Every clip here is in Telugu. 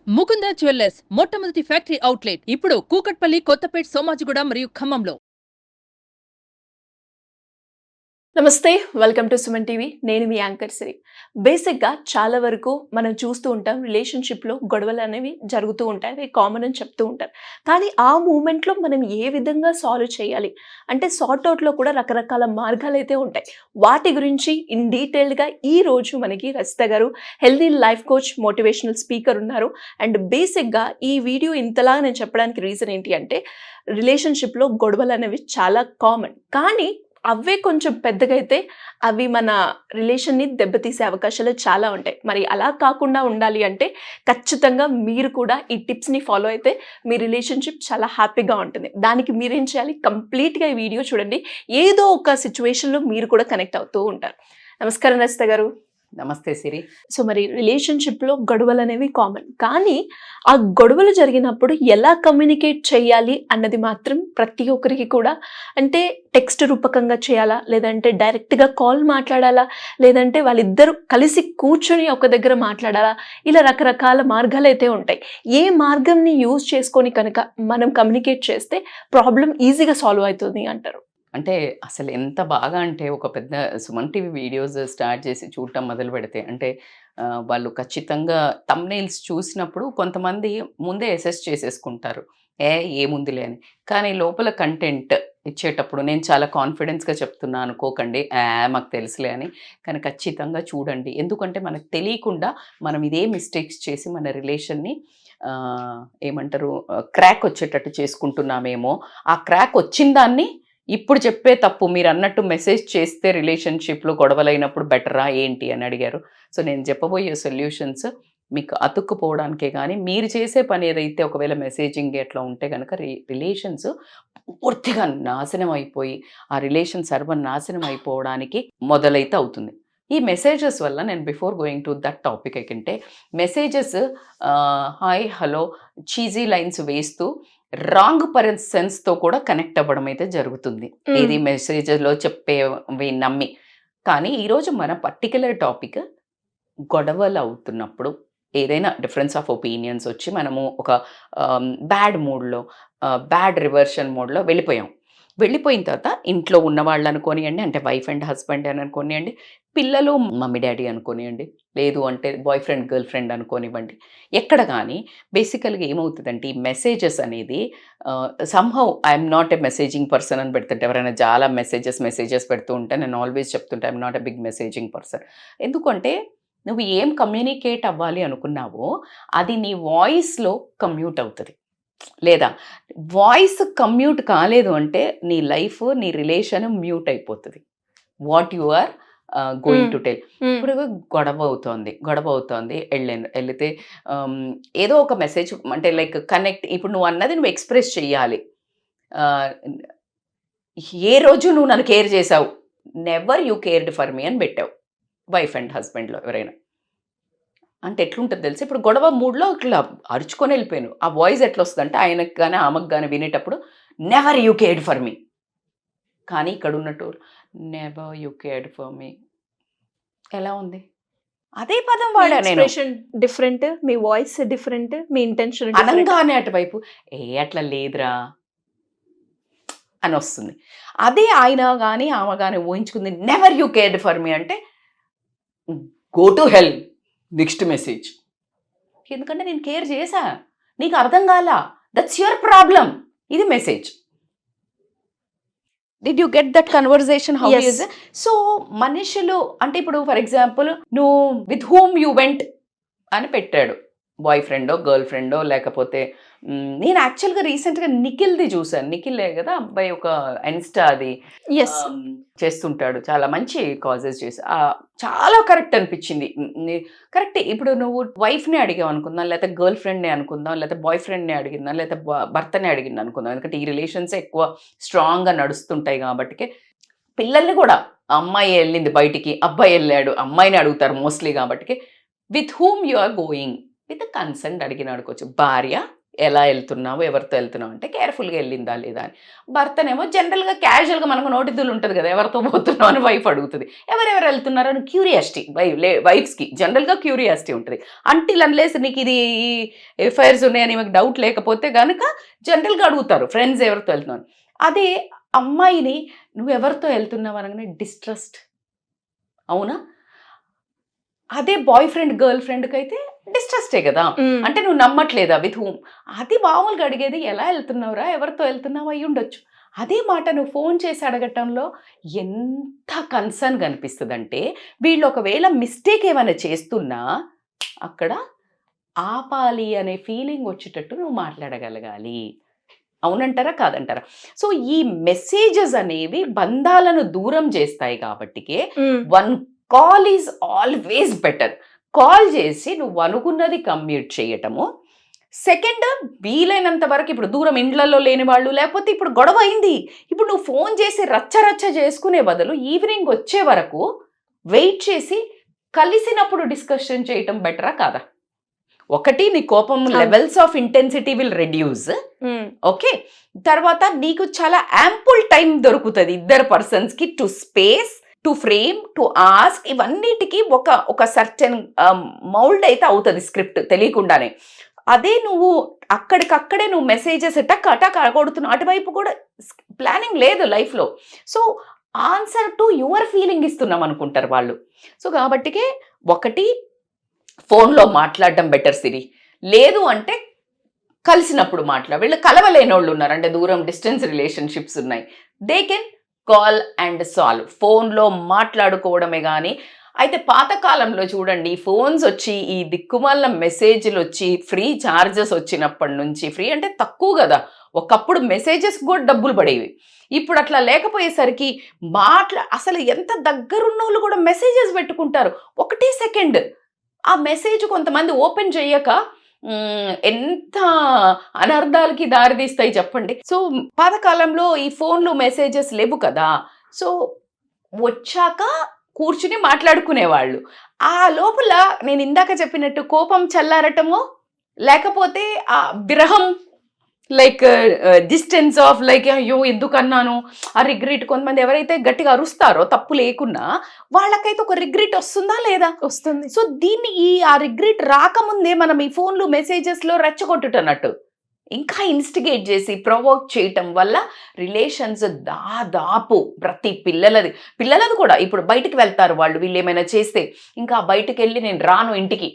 ముకుంద జ్యువెల్లర్స్ మొట్టమొదటి ఫ్యాక్టరీ అవుట్లెట్ ఇప్పుడు కూకట్పల్లి, కొత్తపేట్, సోమాజిగూడ మరియు ఖమ్మంలో. నమస్తే, వెల్కమ్ టు సుమన్ టీవీ. నేను మీ యాంకర్ సిరి. బేసిక్గా చాలా వరకు మనం చూస్తూ ఉంటాం, రిలేషన్షిప్లో గొడవలు అనేవి జరుగుతూ ఉంటాయి, అవి కామన్ అని చెప్తూ ఉంటారు. కానీ ఆ మూమెంట్లో మనం ఏ విధంగా సాల్వ్ చేయాలి అంటే సార్ట్ అవుట్లో కూడా రకరకాల మార్గాలు అయితే ఉంటాయి. వాటి గురించి ఇన్ డీటెయిల్డ్గా ఈరోజు మనకి రజిత గారు, healthy life coach, motivational speaker ఉన్నారు. అండ్ బేసిక్గా ఈ వీడియో ఇంతలా నేను చెప్పడానికి రీజన్ ఏంటి అంటే, రిలేషన్షిప్లో గొడవలు అనేవి చాలా కామన్. కానీ అవే కొంచెం పెద్దగా అయితే అవి మన రిలేషన్ని దెబ్బతీసే అవకాశాలు చాలా ఉంటాయి. మరి అలా కాకుండా ఉండాలి అంటే ఖచ్చితంగా మీరు కూడా ఈ టిప్స్ని ఫాలో అయితే మీ రిలేషన్షిప్ చాలా హ్యాపీగా ఉంటుంది. దానికి మీరేం చేయాలి, కంప్లీట్గా ఈ వీడియో చూడండి. ఏదో ఒక సిచ్యువేషన్లో మీరు కూడా కనెక్ట్ అవుతూ ఉంటారు. నమస్కారం రజిత గారు. నమస్తే సిరి. సో మరి రిలేషన్షిప్లో గొడవలు అనేవి కామన్. కానీ ఆ గొడవలు జరిగినప్పుడు ఎలా కమ్యూనికేట్ చేయాలి అన్నది మాత్రం ప్రతి ఒక్కరికి కూడా, అంటే టెక్స్ట్ రూపకంగా చేయాలా, లేదంటే డైరెక్ట్గా కాల్ మాట్లాడాలా, లేదంటే వాళ్ళిద్దరూ కలిసి కూర్చొని ఒక దగ్గర మాట్లాడాలా, ఇలా రకరకాల మార్గాలు అయితే ఉంటాయి. ఏ మార్గంని యూజ్ చేసుకొని కనుక మనం కమ్యూనికేట్ చేస్తే ప్రాబ్లం ఈజీగా సాల్వ్ అవుతుంది అంటారు? అంటే అసలు ఎంత బాగా అంటే, ఒక పెద్ద సుమన్ టీవీ వీడియోస్ స్టార్ట్ చేసి చూడటం మొదలు పెడితే అంటే వాళ్ళు ఖచ్చితంగా థంబ్నెయిల్స్ చూసినప్పుడు కొంతమంది ముందే అసెస్ చేసేసుకుంటారు, ఏముందిలే అని. కానీ లోపల కంటెంట్ ఇచ్చేటప్పుడు నేను చాలా కాన్ఫిడెన్స్గా చెప్తున్నా అనుకోకండి, మాకు తెలుసులే అని. కానీ ఖచ్చితంగా చూడండి, ఎందుకంటే మనకు తెలియకుండా మనం ఇదే మిస్టేక్స్ చేసి మన రిలేషన్ని ఏమంటారు, క్రాక్ వచ్చేటట్టు చేసుకుంటున్నామేమో. ఆ క్రాక్ వచ్చిన దాన్ని ఇప్పుడు చెప్పే తప్పు, మీరు అన్నట్టు మెసేజ్ చేస్తే రిలేషన్షిప్లో గొడవలైనప్పుడు బెటరా ఏంటి అని అడిగారు. సో నేను చెప్పబోయే సొల్యూషన్స్ మీకు అతుక్కుపోవడానికే. కానీ మీరు చేసే పని ఏదైతే ఒకవేళ మెసేజింగ్ ఎట్లా ఉంటే కనుక రిలేషన్స్ పూర్తిగా నాశనం అయిపోయి ఆ రిలేషన్ సర్వనాశనం అయిపోవడానికి మొదలైతే అవుతుంది. ఈ మెసేజెస్ వల్ల నేను before going to that topic అంటే, messages hi hello cheesy lines వేస్తూ రాంగ్ సెన్స్తో కూడా కనెక్ట్ అవ్వడం అయితే జరుగుతుంది, ఇది మెసేజ్లో చెప్పేవి నమ్మి. కానీ ఈరోజు మన పర్టికులర్ టాపిక్ గొడవలు అవుతున్నప్పుడు ఏదైనా డిఫరెన్స్ ఆఫ్ ఒపీనియన్స్ వచ్చి మనము ఒక బ్యాడ్ మూడ్లో, బ్యాడ్ రివర్షన్ మోడ్లో వెళ్ళిపోయిన తర్వాత ఇంట్లో ఉన్న వాళ్ళు అనుకోనియండి, అంటే వైఫ్ అండ్ హస్బెండ్ అని అనుకోనియండి, పిల్లలు మమ్మీ డాడీ అనుకోనియండి, లేదు అంటే బాయ్ ఫ్రెండ్ గర్ల్ ఫ్రెండ్ అనుకోనివ్వండి, ఎక్కడ కానీ బేసికల్గా ఏమవుతుందంటే, ఈ మెసేజెస్ అనేది somehow I'm not a messaging person అని పెడుతుంటే, ఎవరైనా చాలా మెసేజెస్ పెడుతూ ఉంటే నేను ఆల్వేస్ చెప్తుంటే I'm not a big messaging person. ఎందుకంటే నువ్వు ఏం కమ్యూనికేట్ అవ్వాలి అనుకున్నావో అది నీ వాయిస్లో కమ్యూట్ అవుతుంది. లేదా వాయిస్ కమ్యూట్ కాలేదు అంటే నీ లైఫ్, నీ రిలేషన్ మ్యూట్ అయిపోతుంది. What you are going to tell. ఇప్పుడు గొడవ అవుతోంది వెళితే ఏదో ఒక మెసేజ్ అంటే లైక్ కనెక్ట్. ఇప్పుడు నువ్వు అన్నది నువ్వు ఎక్స్ప్రెస్ చెయ్యాలి. ఏ రోజు నువ్వు నన్ను కేర్ చేసావు, never you cared for me అని పెట్టావు వైఫ్ అండ్ హస్బెండ్లో ఎవరైనా. అంటే ఎట్లుంటుంది తెలిసి, ఇప్పుడు గొడవ మూడ్లో ఇట్లా అరుచుకొని వెళ్ళిపోయాను, ఆ వాయిస్ ఎట్లా వస్తుంది అంటే ఆయనకు కానీ ఆమెకు కానీ వినేటప్పుడు never you cared for me. కానీ ఇక్కడ ఉన్నట్టు never you cared for me ఎలా ఉంది? అదే పదం వాడా నేను. డిఫరెంట్, మీ వాయిస్ డిఫరెంట్, మీ ఇంటెన్షన్ అనంగానే అటువైపు అట్లా లేదురా అని వస్తుంది. అదే ఆయన కానీ ఆమె కానీ ఊహించుకుంది never you cared for me అంటే go to hell next message. ఎందుకంటే నేను కేర్ చేశా, నీకు అర్థం కాలా, దట్స్ యువర్ ప్రాబ్లం. ఇది message. Did you get that conversation? How is? So మనుషులు అంటే ఇప్పుడు ఫర్ ఎగ్జాంపుల్ నువ్వు విత్ హూమ్ యూ వెంట్ అని పెట్టాడు, బాయ్ ఫ్రెండో గర్ల్ ఫ్రెండో, లేకపోతే నేను యాక్చువల్గా రీసెంట్గా నిఖిల్ది చూసాను. నిఖిలే కదా అబ్బాయి, ఒక ఇన్స్టా అది చేస్తుంటాడు, చాలా మంచి కాజెస్ చేసి, చాలా కరెక్ట్ అనిపించింది. కరెక్ట్. ఇప్పుడు నువ్వు వైఫ్ని అడిగావు అనుకుందాం, లేకపోతే గర్ల్ ఫ్రెండ్ని అనుకుందాం, లేకపోతే బాయ్ ఫ్రెండ్ని అడిగిందా, లేకపోతే భర్తని అడిగింది అనుకుందాం. ఎందుకంటే ఈ రిలేషన్స్ ఎక్కువ స్ట్రాంగ్గా నడుస్తుంటాయి కాబట్టి. పిల్లల్ని కూడా అమ్మాయి వెళ్ళింది బయటికి, అబ్బాయి వెళ్ళాడు, అమ్మాయిని అడుగుతారు మోస్ట్లీ కాబట్టి. With whom you are going with consent అడిగిన అడుకోవచ్చు. భార్య ఎలా వెళ్తున్నావు, ఎవరితో వెళ్తున్నావు అంటే కేర్ఫుల్గా వెళ్ళిందా లేదా అని. భర్తనేమో జనరల్గా క్యాజువల్గా మనకు నోటిదులు ఉంటుంది కదా, ఎవరితో పోతున్నావు అని వైఫ్ అడుగుతుంది. ఎవరెవరు వెళ్తున్నారు అని క్యూరియాసిటీ, వైఫ్స్కి జనరల్గా క్యూరియాసిటీ ఉంటుంది. అంటిల్ అన్లెస్ నీకు ఇది ఎఫ్ఐఆర్స్ ఉన్నాయని మీకు డౌట్ లేకపోతే కనుక జనరల్గా అడుగుతారు ఫ్రెండ్స్ ఎవరితో వెళ్తున్నావు. అదే అమ్మాయిని నువ్వు ఎవరితో వెళ్తున్నావు అనగానే డిస్ట్రస్ట్, అవునా? అదే బాయ్ ఫ్రెండ్ గర్ల్ ఫ్రెండ్కి అయితే డిస్ట్రస్టే కదా, అంటే నువ్వు నమ్మట్లేదా విత్ హూమ్. అది మామూలుగా అడిగేది ఎలా వెళ్తున్నావురా, ఎవరితో వెళ్తున్నావు అయ్యి ఉండొచ్చు. అదే మాట నువ్వు ఫోన్ చేసి అడగటంలో ఎంత కన్సర్న్ కనిపిస్తుంది అంటే, వీళ్ళు ఒకవేళ మిస్టేక్ ఏమైనా చేస్తున్నా అక్కడ ఆపాలి అనే ఫీలింగ్ వచ్చేటట్టు నువ్వు మాట్లాడగలగాలి. అవునంటారా కాదంటారా? సో ఈ మెసేజెస్ అనేవి బంధాలను దూరం చేస్తాయి కాబట్టికే one call is always better. Call చేసి నువ్వు అనుకున్నది కమ్యూట్ చేయటము. సెకండ్, వీలైనంత వరకు ఇప్పుడు దూరం ఇండ్లలో లేని వాళ్ళు, లేకపోతే ఇప్పుడు గొడవ అయింది, ఇప్పుడు నువ్వు ఫోన్ చేసి రచ్చ చేసుకునే బదులు ఈవినింగ్ వచ్చే వరకు వెయిట్ చేసి కలిసినప్పుడు డిస్కషన్ చేయటం బెటరా కాదా? ఒకటి, నీ కోపం levels of intensity will reduce. Okay, తర్వాత నీకు చాలా యాంపుల్ టైం దొరుకుతుంది ఇద్దరు పర్సన్స్కి to space, to frame, to ask. ఇవన్నిటికీ ఒక సర్టెన్ మౌల్డ్ అయితే అవుతుంది స్క్రిప్ట్ తెలియకుండానే. అదే నువ్వు అక్కడికక్కడే నువ్వు మెసేజెస్ టక్ కొడుతున్నావు, అటువైపు కూడా ప్లానింగ్ లేదు లైఫ్లో. So answer to your feeling ఇస్తున్నాం అనుకుంటారు వాళ్ళు. సో కాబట్టికే ఒకటి, ఫోన్లో మాట్లాడడం బెటర్ సిరి. లేదు అంటే కలిసినప్పుడు వీళ్ళు కలవలేని వాళ్ళు ఉన్నారు అంటే దూరం డిస్టెన్స్ రిలేషన్షిప్స్ ఉన్నాయి, they can call and solve. ఫోన్లో మాట్లాడుకోవడమే కానీ. అయితే పాతకాలంలో చూడండి, ఫోన్స్ వచ్చి ఈ దిక్కుమాల మెసేజ్లు వచ్చి ఫ్రీ ఛార్జెస్ వచ్చినప్పటి నుంచి, ఫ్రీ అంటే తక్కువ కదా, ఒకప్పుడు మెసేజెస్ కూడా డబ్బులు పడేవి. ఇప్పుడు అట్లా లేకపోయేసరికి అసలు ఎంత దగ్గరున్న వాళ్ళు కూడా మెసేజెస్ పెట్టుకుంటారు. ఒకటే సెకండ్ ఆ మెసేజ్ కొంతమంది ఓపెన్ చేయక ఎంత అనర్థాలకి దారితీస్తాయి చెప్పండి. సో పాతకాలంలో ఈ ఫోన్లు మెసేజెస్ లేవు కదా, సో వచ్చాక కూర్చుని మాట్లాడుకునేవాళ్ళు. ఆ లోపల నేను ఇందాక చెప్పినట్టు కోపం చల్లారటమో, లేకపోతే ఆ విరహం, లైక్ డిస్టెన్స్ ఆఫ్ లైక్ అయ్యో ఎందుకన్నాను ఆ రిగ్రెట్. కొంతమంది ఎవరైతే గట్టిగా అరుస్తారో తప్పు లేకున్నా వాళ్ళకైతే ఒక రిగ్రెట్ వస్తుందా లేదా? వస్తుంది. సో దీన్ని ఆ రిగ్రెట్ రాకముందే మనం ఈ ఫోన్లు మెసేజెస్లో రెచ్చగొట్టుటన్నట్టు ఇంకా ఇన్స్టిగేట్ చేసి ప్రొవోక్ చేయటం వల్ల రిలేషన్స్ దాదాపు ప్రతి పిల్లలది కూడా ఇప్పుడు బయటికి వెళ్తారు వాళ్ళు, వీళ్ళు ఏమైనా చేస్తే ఇంకా బయటికి వెళ్ళి నేను రాను ఇంటికి,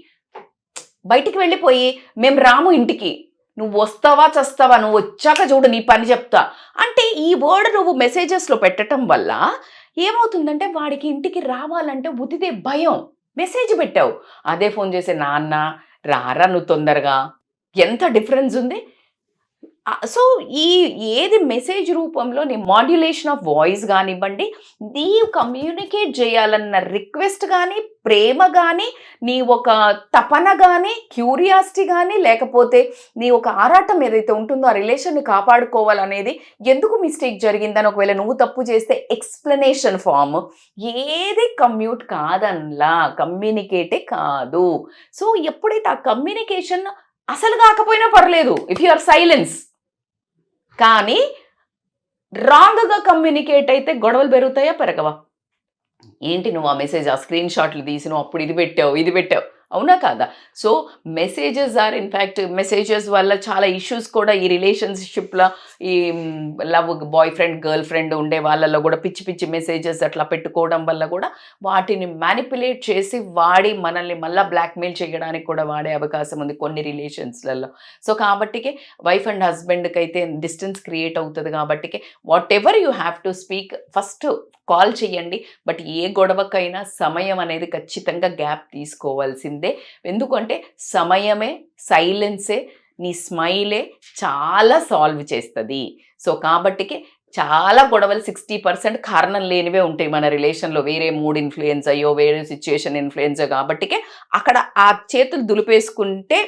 బయటికి వెళ్ళిపోయి మేము రాము ఇంటికి, నువ్వు వస్తావా చస్తావా, నువ్వు వచ్చాక చూడు నీ పని చెప్తా అంటే ఈ వర్డ్ నువ్వు మెసేజెస్లో పెట్టడం వల్ల ఏమవుతుందంటే వాడికి ఇంటికి రావాలంటే ఉదిదే భయం. మెసేజ్ పెట్టావు, అదే ఫోన్ చేసే నాన్న రారా నువ్వు తొందరగా, ఎంత డిఫరెన్స్ ఉంది. సో ఏది మెసేజ్ రూపంలో నీ మాడ్యులేషన్ ఆఫ్ వాయిస్ కానివ్వండి, నీ కమ్యూనికేట్ చేయాలన్న రిక్వెస్ట్ కానీ, ప్రేమ కానీ, నీ ఒక తపన కానీ, క్యూరియాసిటీ కానీ, లేకపోతే నీ ఒక ఆరాటం ఏదైతే ఉంటుందో ఆ రిలేషన్ని కాపాడుకోవాలనేది, ఎందుకు మిస్టేక్ జరిగిందని ఒకవేళ నువ్వు తప్పు చేస్తే ఎక్స్ప్లెనేషన్ ఫామ్, ఏది కమ్యూట్ కాదన్లా, కమ్యూనికేటే కాదు. సో ఎప్పుడైతే ఆ కమ్యూనికేషన్ అసలు కాకపోయినా పర్లేదు ఇఫ్ యు ఆర్ సైలెన్స్, కానీ రాంగ్గా కమ్యూనికేట్ అయితే గొడవలు పెరుగుతాయా పెరగవా? ఏంటి నువ్వు ఆ మెసేజ్ ఆ స్క్రీన్ షాట్లు తీసి నువ్వు అప్పుడు ఇది పెట్టావు అవునా కాదా? So messages are in fact messages వల్ల చాలా ఇష్యూస్ కూడా ఈ రిలేషన్షిప్లో, ఈ love boy friend girl friend ఉండే వాళ్ళల్లో కూడా పిచ్చి మెసేజెస్ అట్లా పెట్టుకోవడం వల్ల కూడా వాటిని మ్యానిపులేట్ చేసి వాడి మనల్ని మళ్ళీ బ్లాక్మెయిల్ చేయడానికి కూడా వాడే అవకాశం ఉంది కొన్ని రిలేషన్స్లలో. సో కాబట్టికే వైఫ్ అండ్ హస్బెండ్కి అయితే డిస్టెన్స్ క్రియేట్ అవుతుంది. కాబట్టికే whatever you have to speak first call చేయండి. బట్ ఏ గొడవకైనా సమయం అనేది ఖచ్చితంగా గ్యాప్ తీసుకోవాల్సిందే. ఎందుకంటే సమయమే, సైలెన్సే, నీ స్మైలే చాలా సాల్వ్ చేస్తుంది. సో కాబట్టికి చాలా గొడవలు 60% కారణం లేనివే ఉంటాయి మన రిలేషన్లో. వేరే మూడ్ ఇన్ఫ్లుయెన్స్ అయ్యో, వేరే సిచ్యుయేషన్ ఇన్ఫ్లుయెన్స్ కాబట్టికే అక్కడ ఆ చేతులు దులిపేసుకుంటే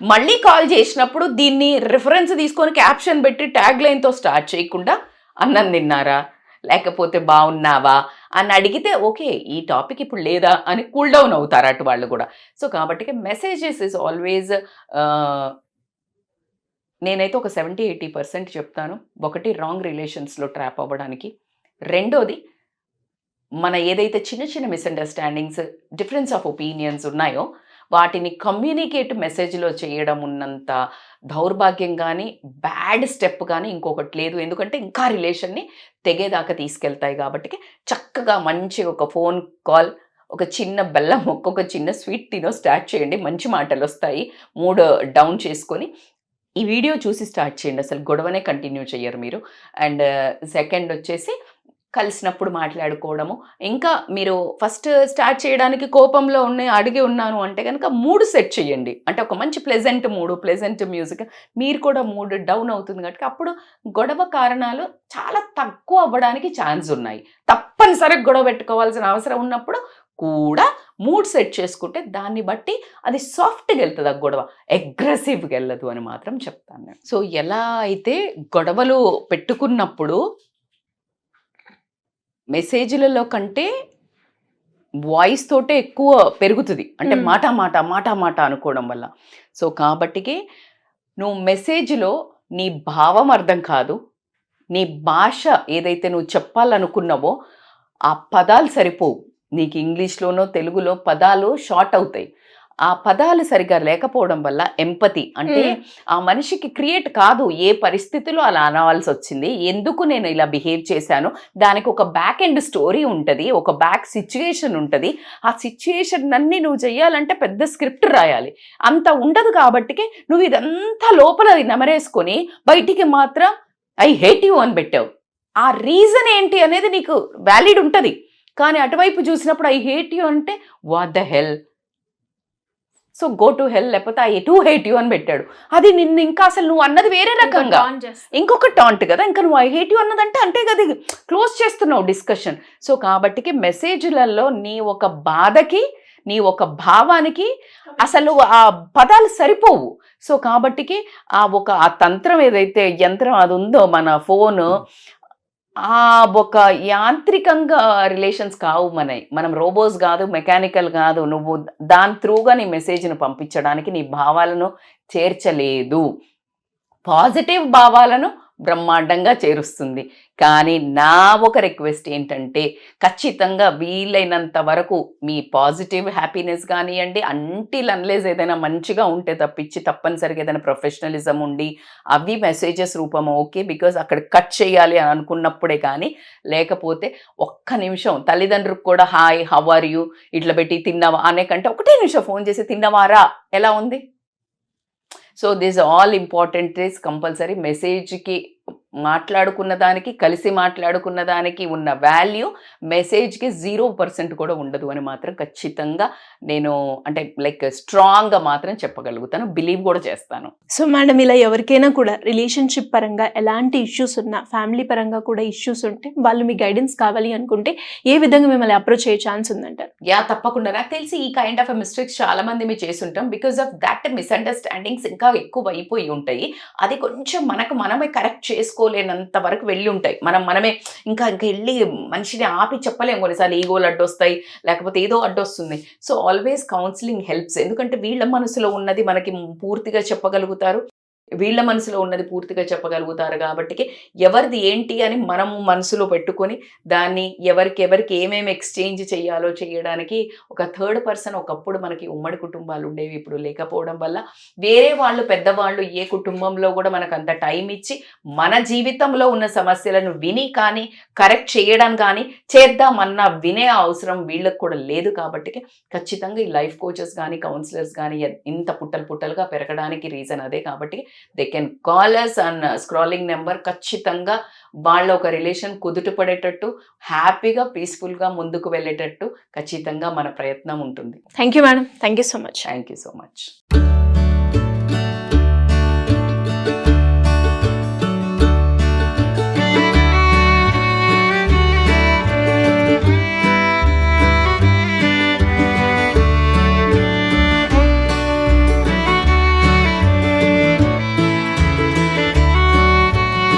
మళ్ళీ కాల్ చేసినప్పుడు దీన్ని రిఫరెన్స్ తీసుకొని క్యాప్షన్ పెట్టి ట్యాగ్ లైన్తో స్టార్ట్ చేయకుండా అన్నం తిన్నారా, లేకపోతే బాగున్నావా అని అడిగితే ఓకే ఈ టాపిక్ ఇప్పుడు లేదా అని కూల్ డౌన్ అవుతారు అటు వాళ్ళు కూడా. సో కాబట్టి మెసేజెస్ ఇస్ ఆల్వేస్ నేనైతే ఒక 70-80% చెప్తాను. ఒకటి రాంగ్ రిలేషన్స్‌లో ట్రాప్ అవ్వడానికి. రెండోది మన ఏదైతే చిన్న చిన్న మిస్‌అండర్‌స్టాండింగ్స్, డిఫరెన్స్ ఆఫ్ ఒపీనియన్స్ ఉన్నాయో వాటిని కమ్యూనికేట్ మెసేజ్‌లో చేయడం ఉన్నంత దౌర్భాగ్యం గానీ, బ్యాడ్ స్టెప్ గానీ ఇంకొకటి లేదు. ఎందుకంటే ఇంకా రిలేషన్‌ని తెగేదాకా తీసుకెళ్తాయి గాబట్టికి చక్కగా మంచిగా ఒక ఫోన్ కాల్, ఒక చిన్న బెల్లం ముక్క, ఒక చిన్న స్వీట్ తినో స్టార్ట్ చేయండి. మంచి మాటలొస్తాయి. మూడ్ డౌన్ చేసుకొని ఈ వీడియో చూసి స్టార్ట్ చేయండి. అసలు గొడవనే కంటిన్యూ చెయ్యరు మీరు. అండ్ సెకండ్ వచ్చేసి కలిసినప్పుడు మాట్లాడుకోవడము. ఇంకా మీరు ఫస్ట్ స్టార్ట్ చేయడానికి కోపంలో అడిగి ఉన్నాను అంటే గనక మూడ్ సెట్ చేయండి. అంటే ఒక మంచి ప్లెజెంట్ మూడ్, ప్లెజెంట్ మ్యూజిక్, మీరు కూడా మూడ్ డౌన్ అవుతుంది కాబట్టి అప్పుడు గొడవ కారణాలు చాలా తక్కువ అవ్వడానికి ఛాన్స్ ఉన్నాయి. తప్పనిసరిగా గొడవ పెట్టుకోవాల్సిన అవసరం ఉన్నప్పుడు కూడా మూడ్ సెట్ చేసుకుంటే దాన్ని బట్టి అది సాఫ్ట్‌గా వెళ్తది ఆ గొడవ. అగ్రెసివ్‌గా వెళ్ళదు అని మాత్రం చెప్తాను నేను. సో ఎలా అయితే గొడవలు పెట్టుకున్నప్పుడు మెసేజ్‌లలో కంటే వాయిస్ తోటే ఎక్కువ పెరుగుతది. అంటే మాట అనుకోవడం వల్ల. సో కాబట్టికి నువ్వు మెసేజ్‌లో నీ భావం అర్థం కాదు. నీ భాష ఏదైతే నువ్వు చెప్పాలనుకున్నావో ఆ పదాలు సరిపోవు. నీకు ఇంగ్లీష్‌లోనో, తెలుగులో పదాలు షార్ట్ అవుతాయి. ఆ పదాలు సరిగ్గా లేకపోవడం వల్ల ఎంపతి అంటే ఆ మనిషికి క్రియేట్ కాదు. ఏ పరిస్థితిలో అలా అనవలసి వచ్చింది, ఎందుకు నేను ఇలా బిహేవ్ చేశాను, దానికి ఒక బ్యాక్ ఎండ్ స్టోరీ ఉంటుంది, ఒక బ్యాక్ సిచ్యుయేషన్ ఉంటుంది. ఆ సిచ్యుయేషన్ అన్ని నువ్వు చెయ్యాలంటే పెద్ద స్క్రిప్ట్ రాయాలి. అంత ఉండదు కాబట్టికి నువ్వు ఇదంతా లోపల నెమరేసుకొని బయటికి మాత్రం ఐ హేట్ యూ అని పెట్టావు. ఆ రీజన్ ఏంటి అనేది నీకు వ్యాలిడ్ ఉంటుంది. కానీ అటువైపు చూసినప్పుడు ఐ హేట్ యూ అంటే what the hell, so go to హెల్, లేకపోతే ఐ టు హేట్ యూ అని పెట్టాడు. అది నిన్ను ఇంకా అసలు నువ్వు అన్నది వేరే రకంగా ఇంకొక టాంట్ కదా. ఇంకా నువ్వు ఐ హేట్ యూ అన్నదంటే అంటే కదా క్లోజ్ చేస్తున్నావు డిస్కషన్. సో కాబట్టికి మెసేజ్లలో నీ ఒక బాధకి, నీ ఒక భావానికి అసలు ఆ పదాలు సరిపోవు. సో కాబట్టికి ఆ తంత్రం ఏదైతే యంత్రం అది ఉందో మన ఫోను, ఒక యాంత్రికంగా రిలేషన్స్ కావు మనవి. మనం రోబోస్ కాదు, మెకానికల్ కాదు. నువ్వు దాని త్రూగా నీ మెసేజ్‌ను పంపించడానికి నీ భావాలను చేర్చలేదు. పాజిటివ్ భావాలను బ్రహ్మాండంగా చేరుస్తుంది. కానీ నా ఒక రిక్వెస్ట్ ఏంటంటే ఖచ్చితంగా వీలైనంత వరకు మీ పాజిటివ్ హ్యాపీనెస్ కానివ్వండి, అంటిల్ అన్లెస్ ఏదైనా మంచిగా ఉంటే తప్పించి తప్పనిసరిగా ఏదైనా ప్రొఫెషనలిజం ఉండి అవి మెసేజెస్ రూపం ఓకే, బికాజ్ అక్కడ కట్ చేయాలి అని అనుకున్నప్పుడే. కానీ లేకపోతే ఒక్క నిమిషం తల్లిదండ్రులకు కూడా హాయ్ హౌ ఆర్ యూ ఇట్లా పెట్టి తిన్నావా అనే కంటే ఒకటే నిమిషం ఫోన్ చేసి తిన్నవారా ఎలా ఉంది. So this all important is compulsory మెసేజ్కి మాట్లాడుకున్న దానికి, కలిసి మాట్లాడుకున్న దానికి ఉన్న వాల్యూ మెసేజ్కి 0% కూడా ఉండదు అని మాత్రం ఖచ్చితంగా నేను అంటే లైక్ స్ట్రాంగ్గా మాత్రం చెప్పగలుగుతాను, బిలీవ్ కూడా చేస్తాను. సో మేడం, ఇలా ఎవరికైనా కూడా రిలేషన్షిప్ పరంగా ఎలాంటి ఇష్యూస్ ఉన్నా, ఫ్యామిలీ పరంగా కూడా ఇష్యూస్ ఉంటే వాళ్ళు మీ గైడెన్స్ కావాలి అనుకుంటే ఏ విధంగా మిమ్మల్ని అప్రోచ్ అయ్యే ఛాన్స్ ఉందంటారు? తప్పకుండా. నాకు తెలిసి ఈ కైండ్ ఆఫ్ మిస్టేక్స్ చాలా మంది మేము చేస్తుంటాం. బికాస్ ఆఫ్ దట్ మిస్అండర్స్టాండింగ్స్ ఇంకా ఎక్కువ అయిపోయి ఉంటాయి. అది కొంచెం మనమే కరెక్ట్ చేసుకోలేనంత వరకు వెళ్ళి ఉంటాయి. మనమే ఇంకా వెళ్ళి మనిషిని ఆపి చెప్పలేము. కొన్నిసార్లు ఈగోలు అడ్డొస్తాయి, లేకపోతే ఏదో అడ్డొస్తుంది. So always counselling helps. ఎందుకంటే వీళ్ళ మనసులో ఉన్నది మనకి పూర్తిగా చెప్పగలుగుతారు, వీళ్ళ మనసులో ఉన్నది పూర్తిగా చెప్పగలుగుతారు. కాబట్టి ఎవరిది ఏంటి అని మనము మనసులో పెట్టుకొని దాన్ని ఎవరికి ఏమేమి ఎక్స్చేంజ్ చేయాలో చేయడానికి ఒక థర్డ్ పర్సన్, ఒకప్పుడు మనకి ఉమ్మడి కుటుంబాలు ఉండేవి, ఇప్పుడు లేకపోవడం వల్ల వేరే వాళ్ళు పెద్దవాళ్ళు ఏ కుటుంబంలో కూడా మనకు అంత టైం ఇచ్చి మన జీవితంలో ఉన్న సమస్యలను విని కానీ కరెక్ట్ చేయడం కానీ చేద్దామన్న వినే అవసరం వీళ్ళకి కూడా లేదు. కాబట్టి ఖచ్చితంగా ఈ లైఫ్ కోచెస్ కానీ కౌన్సిలర్స్ కానీ ఇంత పుట్టలుగా పెరగడానికి రీజన్ అదే. కాబట్టి they can call us and scrolling number. ఖచ్చితంగా వాళ్ళ ఒక రిలేషన్ కుదుట పడేటట్టు, హ్యాపీగా పీస్ఫుల్గా ముందుకు వెళ్ళేటట్టు ఖచ్చితంగా మన ప్రయత్నం ఉంటుంది. Thank you madam, thank you so much. Thank you so much.